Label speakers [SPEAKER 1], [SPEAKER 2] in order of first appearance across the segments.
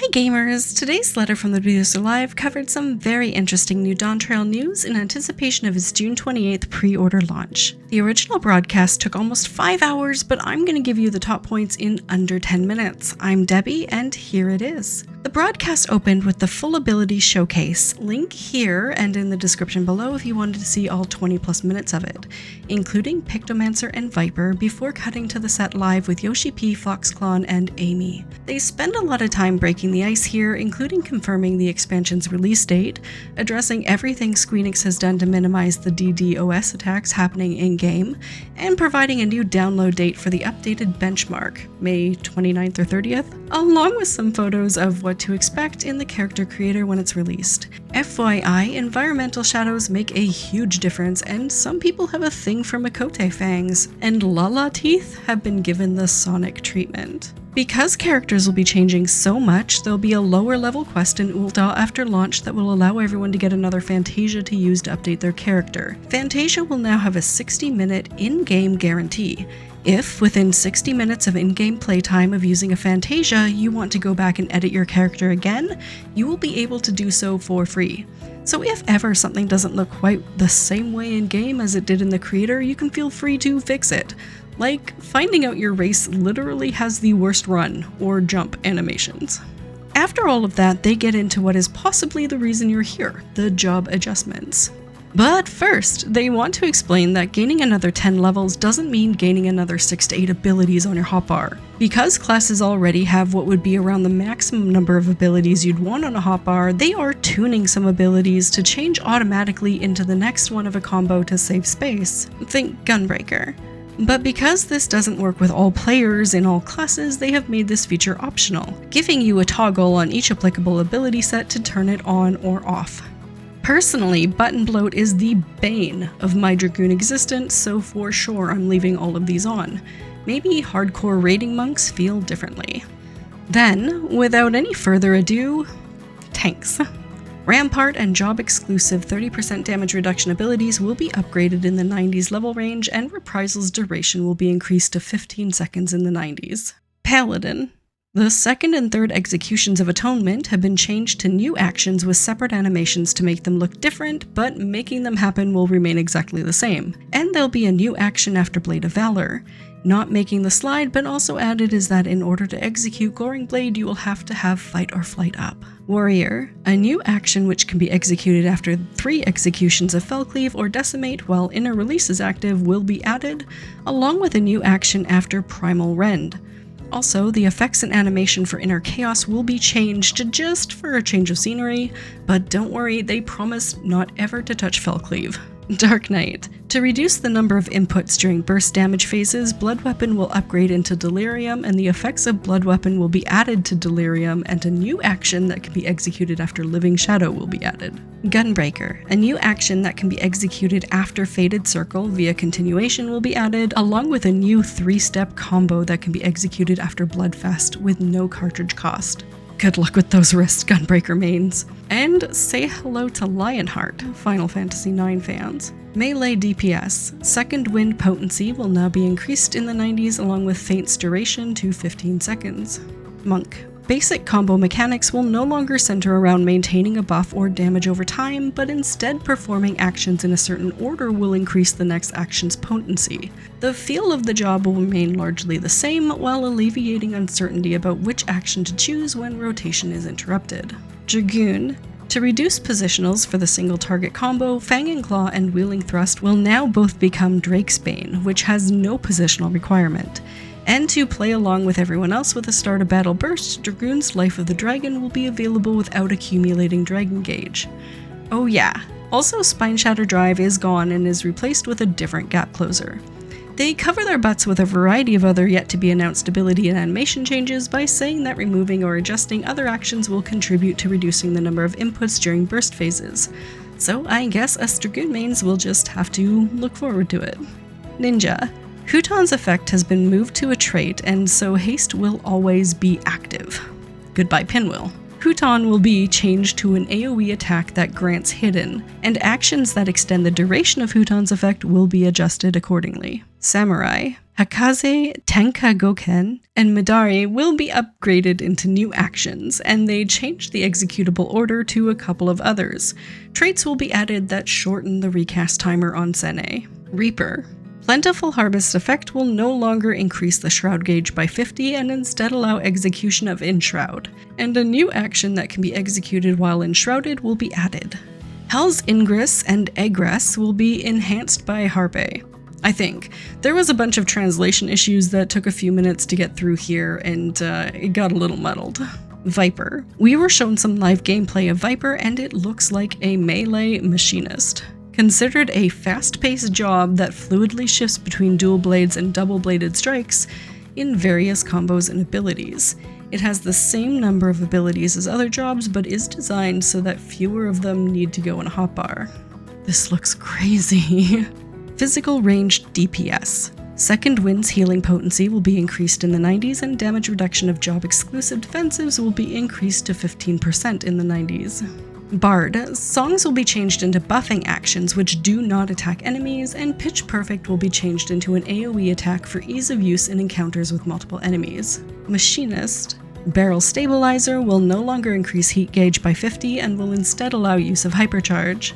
[SPEAKER 1] Hi gamers! Today's letter from the producer live covered some very interesting new Dawntrail news in anticipation of its June 28th pre-order launch. The original broadcast took almost 5 hours, but I'm going to give you the top points in under 10 minutes. I'm Debbie, and here it is. The broadcast opened with the full ability showcase, link here and in the description below if you wanted to see all 20 plus minutes of it, including Pictomancer and Viper, before cutting to the set live with Yoshi P, Foxclaw, and Amy. They spend a lot of time breaking the ice here, including confirming the expansion's release date, addressing everything Squeenix has done to minimize the DDoS attacks happening in-game, and providing a new download date for the updated benchmark, May 29th or 30th, along with some photos of what to expect in the character creator when it's released. FYI, environmental shadows make a huge difference, and some people have a thing for Makote fangs, and Lala teeth have been given the Sonic treatment. Because characters will be changing so much, there'll be a lower level quest in Ulta after launch that will allow everyone to get another Fantasia to use to update their character. Fantasia will now have a 60-minute in-game guarantee. If, within 60 minutes of in-game playtime of using a Fantasia, you want to go back and edit your character again, you will be able to do so for free. So if ever something doesn't look quite the same way in-game as it did in the creator, you can feel free to fix it. Like finding out your race literally has the worst run or jump animations. After all of that, they get into what is possibly the reason you're here, the job adjustments. But first, they want to explain that gaining another 10 levels doesn't mean gaining another 6 to 8 abilities on your hotbar. Because classes already have what would be around the maximum number of abilities you'd want on a hotbar, they are tuning some abilities to change automatically into the next one of a combo to save space. Think Gunbreaker. But because this doesn't work with all players in all classes, they have made this feature optional, giving you a toggle on each applicable ability set to turn it on or off. Personally, button bloat is the bane of my Dragoon existence, so for sure I'm leaving all of these on. Maybe hardcore raiding monks feel differently. Then, without any further ado, tanks. Rampart and job-exclusive 30% damage reduction abilities will be upgraded in the 90s level range, and Reprisal's duration will be increased to 15 seconds in the 90s. Paladin. The second and third executions of Atonement have been changed to new actions with separate animations to make them look different, but making them happen will remain exactly the same. And there'll be a new action after Blade of Valor. Not making the slide, but also added is that in order to execute Goring Blade, you will have to have Fight or Flight up. Warrior, a new action which can be executed after 3 executions of Fellcleave or Decimate while Inner Release is active will be added, along with a new action after Primal Rend. Also, the effects and animation for Inner Chaos will be changed just for a change of scenery, but don't worry, they promise not ever to touch Fellcleave. Dark Knight. To reduce the number of inputs during burst damage phases, Blood Weapon will upgrade into Delirium, and the effects of Blood Weapon will be added to Delirium, and a new action that can be executed after Living Shadow will be added. Gunbreaker. A new action that can be executed after Fated Circle via continuation will be added, along with a new 3-step combo that can be executed after Bloodfest with no cartridge cost. Good luck with those wrist Gunbreaker mains. And say hello to Lionheart, Final Fantasy IX fans. Melee DPS. Second Wind potency will now be increased in the 90s along with Feint's duration to 15 seconds. Monk. Basic combo mechanics will no longer center around maintaining a buff or damage over time, but instead performing actions in a certain order will increase the next action's potency. The feel of the job will remain largely the same, while alleviating uncertainty about which action to choose when rotation is interrupted. Dragoon. To reduce positionals for the single target combo, Fang and Claw and Wheeling Thrust will now both become Drake's Bane, which has no positional requirement. And to play along with everyone else with a start of battle burst, Dragoon's Life of the Dragon will be available without accumulating Dragon Gauge. Oh yeah, also Spine Shatter Drive is gone and is replaced with a different gap closer. They cover their butts with a variety of other yet-to-be-announced ability and animation changes by saying that removing or adjusting other actions will contribute to reducing the number of inputs during burst phases. So I guess us Dragoon mains will just have to look forward to it. Ninja. Huton's effect has been moved to a trait, and so haste will always be active. Goodbye Pinwheel. Huton will be changed to an AoE attack that grants hidden, and actions that extend the duration of Huton's effect will be adjusted accordingly. Samurai, Hakaze Tenka Goken, and Midari will be upgraded into new actions, and they changed the executable order to a couple of others. Traits will be added that shorten the recast timer on Sene. Reaper. Plentiful Harvest effect will no longer increase the Shroud gauge by 50 and instead allow execution of Enshroud, and a new action that can be executed while enshrouded will be added. Hell's Ingress and Egress will be enhanced by Harpe. I think. There was a bunch of translation issues that took a few minutes to get through here, and it got a little muddled. Viper. We were shown some live gameplay of Viper, and it looks like a melee machinist. Considered a fast-paced job that fluidly shifts between dual blades and double-bladed strikes in various combos and abilities. It has the same number of abilities as other jobs, but is designed so that fewer of them need to go in a hotbar. This looks crazy. Physical Ranged DPS. Second Wind's healing potency will be increased in the 90s, and damage reduction of job-exclusive defensives will be increased to 15% in the 90s. Bard. Songs will be changed into buffing actions which do not attack enemies, and Pitch Perfect will be changed into an AoE attack for ease of use in encounters with multiple enemies. Machinist. Barrel Stabilizer will no longer increase heat gauge by 50 and will instead allow use of Hypercharge.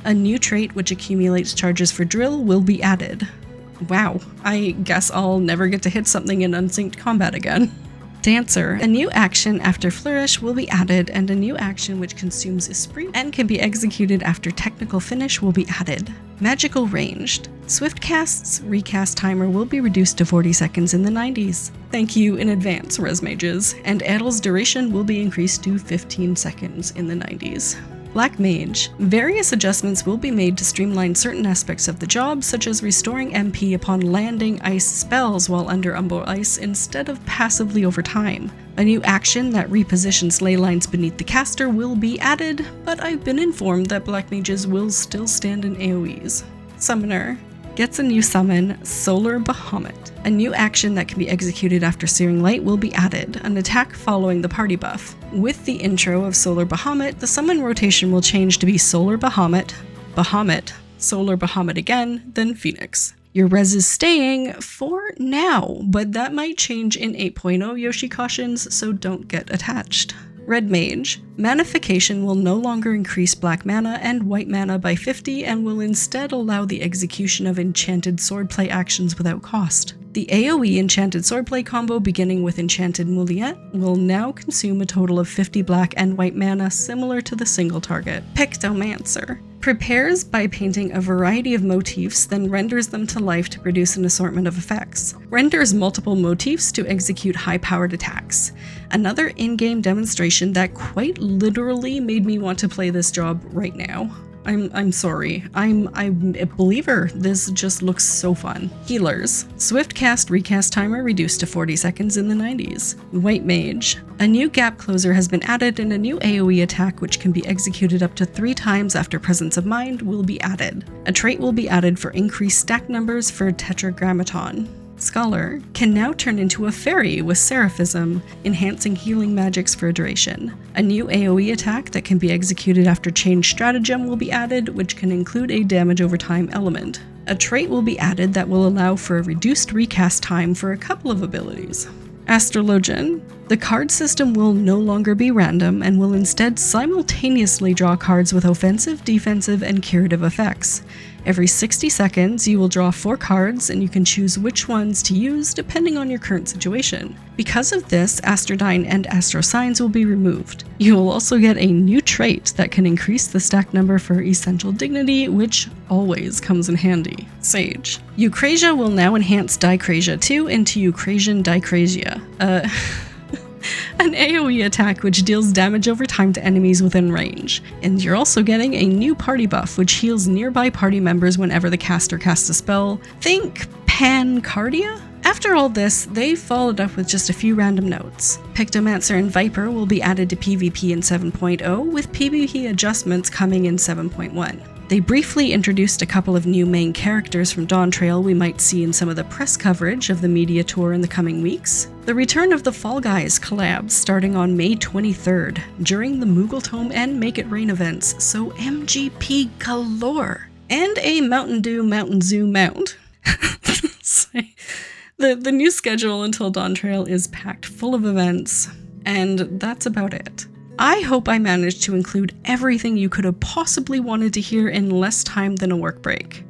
[SPEAKER 1] A new trait which accumulates charges for drill will be added. Wow, I guess I'll never get to hit something in unsynced combat again. Dancer. A new action after Flourish will be added, and a new action which consumes Esprit and can be executed after Technical Finish will be added. Magical Ranged. Swiftcast's recast timer will be reduced to 40 seconds in the 90s. Thank you in advance, Res Mages. And Addle's duration will be increased to 15 seconds in the 90s. Black Mage. Various adjustments will be made to streamline certain aspects of the job, such as restoring MP upon landing ice spells while under Umbral Ice instead of passively over time. A new action that repositions ley lines beneath the caster will be added, but I've been informed that Black Mages will still stand in AoEs. Summoner. Gets a new summon, Solar Bahamut. A new action that can be executed after Searing Light will be added, an attack following the party buff. With the intro of Solar Bahamut, the summon rotation will change to be Solar Bahamut, Bahamut, Solar Bahamut again, then Phoenix. Your res is staying for now, but that might change in 8.0, Yoshi cautions, so don't get attached. Red Mage. Manification will no longer increase black mana and white mana by 50 and will instead allow the execution of enchanted swordplay actions without cost. The AoE Enchanted Swordplay combo beginning with Enchanted Muliet will now consume a total of 50 black and white mana similar to the single target. Pictomancer. Prepares by painting a variety of motifs, then renders them to life to produce an assortment of effects. Renders multiple motifs to execute high-powered attacks. Another in-game demonstration that quite literally made me want to play this job right now. I'm sorry. I'm a believer. This just looks so fun. Healers. Swift cast recast timer reduced to 40 seconds in the 90s. White Mage. A new gap closer has been added, and a new AoE attack which can be executed up to 3 times after Presence of Mind will be added. A trait will be added for increased stack numbers for Tetragrammaton. Scholar can now turn into a fairy with Seraphism, enhancing healing magics for a duration. A new AoE attack that can be executed after Change Stratagem will be added, which can include a damage over time element. A trait will be added that will allow for a reduced recast time for a couple of abilities. Astrologian. The card system will no longer be random and will instead simultaneously draw cards with offensive, defensive, and curative effects. Every 60 seconds, you will draw 4 cards, and you can choose which ones to use depending on your current situation. Because of this, Astrodyne and Astro Signs will be removed. You will also get a new trait that can increase the stack number for Essential Dignity, which always comes in handy. Sage. Eucrasia will now enhance Dicrasia 2 into Eucrasian Dicrasia. An AoE attack which deals damage over time to enemies within range. And you're also getting a new party buff which heals nearby party members whenever the caster casts a spell. Think Pancardia? After all this, they followed up with just a few random notes. Pictomancer and Viper will be added to PvP in 7.0, with PvP adjustments coming in 7.1. They briefly introduced a couple of new main characters from Dawntrail we might see in some of the press coverage of the media tour in the coming weeks. The return of the Fall Guys collabs starting on May 23rd during the Moogle Tome and Make It Rain events, so MGP galore! And a Mountain Dew Mountain Zoo mount. The new schedule until Dawntrail is packed full of events, and that's about it. I hope I managed to include everything you could have possibly wanted to hear in less time than a work break.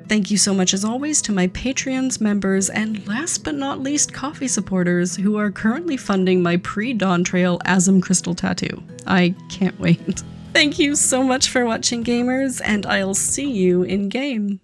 [SPEAKER 1] Thank you so much as always to my Patreons, members, and last but not least coffee supporters who are currently funding my pre-Dawntrail Asm Crystal Tattoo. I can't wait. Thank you so much for watching, gamers, and I'll see you in game.